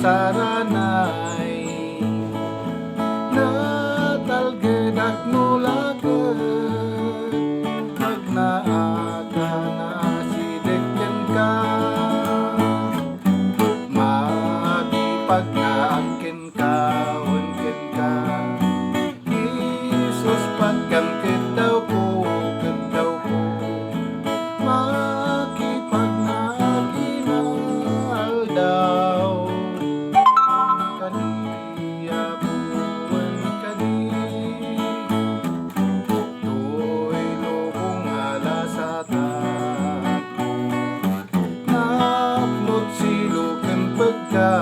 saranay natalgedak nulaket magnaaka na sideken ka magipagnaangkin ka unken ka Isus pagkam kedaw ko makipagnaginal daw kaniya buwan kani to'y lubong alasatan naplot silukan pagka